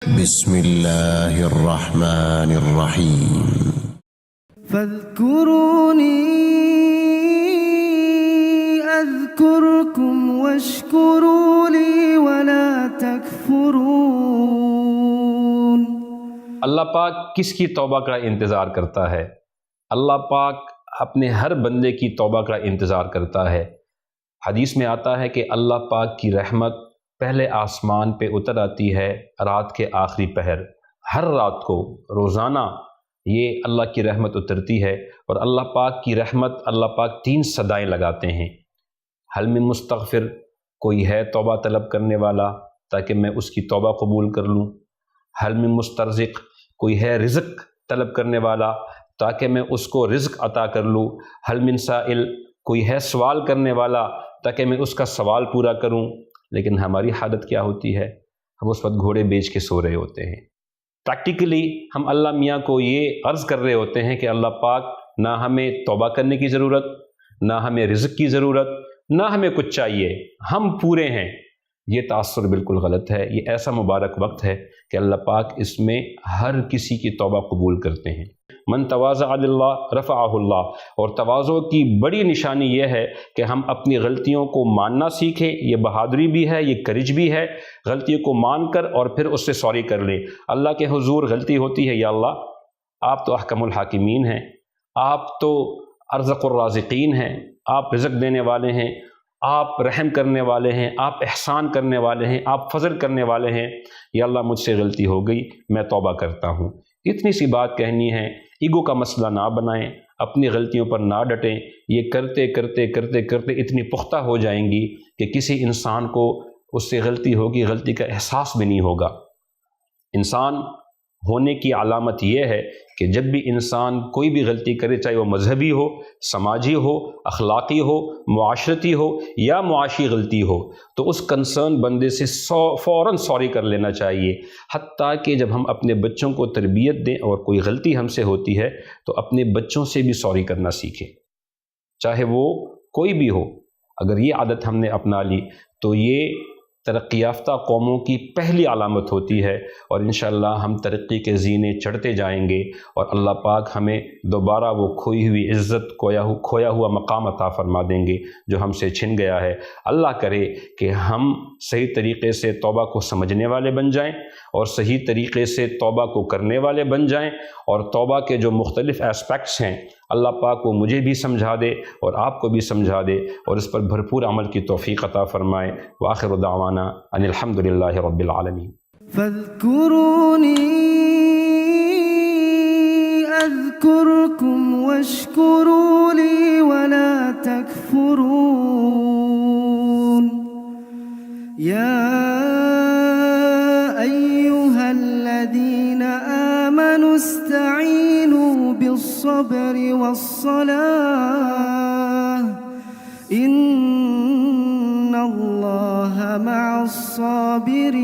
بسم اللہ الرحمن الرحیم فاذکرونی اذکرکم واشکروا لی ولا تکفرون۔ اللہ پاک کس کی توبہ کا انتظار کرتا ہے؟ اللہ پاک اپنے ہر بندے کی توبہ کا انتظار کرتا ہے۔ حدیث میں آتا ہے کہ اللہ پاک کی رحمت پہلے آسمان پہ اتر آتی ہے رات کے آخری پہر۔ ہر رات کو روزانہ یہ اللہ کی رحمت اترتی ہے، اور اللہ پاک کی رحمت اللہ پاک 3 صدائیں لگاتے ہیں۔ حل من مستغفر، کوئی ہے توبہ طلب کرنے والا تاکہ میں اس کی توبہ قبول کر لوں۔ حل من مسترزق، کوئی ہے رزق طلب کرنے والا تاکہ میں اس کو رزق عطا کر لوں۔ حل من سائل، کوئی ہے سوال کرنے والا تاکہ میں اس کا سوال پورا کروں۔ لیکن ہماری حالت کیا ہوتی ہے؟ ہم اس وقت گھوڑے بیچ کے سو رہے ہوتے ہیں۔ پریکٹیکلی ہم اللہ میاں کو یہ عرض کر رہے ہوتے ہیں کہ اللہ پاک نہ ہمیں توبہ کرنے کی ضرورت، نہ ہمیں رزق کی ضرورت، نہ ہمیں کچھ چاہیے، ہم پورے ہیں۔ یہ تاثر بالکل غلط ہے۔ یہ ایسا مبارک وقت ہے کہ اللہ پاک اس میں ہر کسی کی توبہ قبول کرتے ہیں۔ من تواضع للہ رفعہ اللہ، اور تواضع کی بڑی نشانی یہ ہے کہ ہم اپنی غلطیوں کو ماننا سیکھیں۔ یہ بہادری بھی ہے، یہ کرج بھی ہے، غلطیوں کو مان کر اور پھر اس سے سوری کر لیں۔ اللہ کے حضور غلطی ہوتی ہے، یا اللہ آپ تو احکم الحاکمین ہیں، آپ تو ارزق الرازقین ہیں، آپ رزق دینے والے ہیں، آپ رحم کرنے والے ہیں، آپ احسان کرنے والے ہیں، آپ فضل کرنے والے ہیں۔ یا اللہ مجھ سے غلطی ہو گئی، میں توبہ کرتا ہوں۔ اتنی سی بات کہنی ہے، ایگو کا مسئلہ نہ بنائیں، اپنی غلطیوں پر نہ ڈٹیں۔ یہ کرتے کرتے کرتے کرتے اتنی پختہ ہو جائیں گی کہ کسی انسان کو اس سے غلطی ہوگی، غلطی کا احساس بھی نہیں ہوگا۔ انسان ہونے کی علامت یہ ہے کہ جب بھی انسان کوئی بھی غلطی کرے، چاہے وہ مذہبی ہو، سماجی ہو، اخلاقی ہو، معاشرتی ہو یا معاشی غلطی ہو، تو اس کنسرن بندے سے فوراً سوری کر لینا چاہیے۔ حتیٰ کہ جب ہم اپنے بچوں کو تربیت دیں اور کوئی غلطی ہم سے ہوتی ہے تو اپنے بچوں سے بھی سوری کرنا سیکھیں، چاہے وہ کوئی بھی ہو۔ اگر یہ عادت ہم نے اپنا لی تو یہ ترقی یافتہ قوموں کی پہلی علامت ہوتی ہے، اور انشاءاللہ ہم ترقی کے زینے چڑھتے جائیں گے، اور اللہ پاک ہمیں دوبارہ وہ کھوئی ہوئی عزت، کھویا ہوا مقام عطا فرما دیں گے جو ہم سے چھن گیا ہے۔ اللہ کرے کہ ہم صحیح طریقے سے توبہ کو سمجھنے والے بن جائیں، اور صحیح طریقے سے توبہ کو کرنے والے بن جائیں، اور توبہ کے جو مختلف اسپیکٹس ہیں اللہ پاک وہ مجھے بھی سمجھا دے اور آپ کو بھی سمجھا دے، اور اس پر بھرپور عمل کی توفیق عطا فرمائے۔ وآخر دعوانا ان الحمد للہ رب العالمین۔ فاذکرونی اذکرکم واشکروا لی ولا تکفرون۔ یا ایہا الذین آمنوا استعینوا بالصبر والصلاة ان اللہ مع الصابرین۔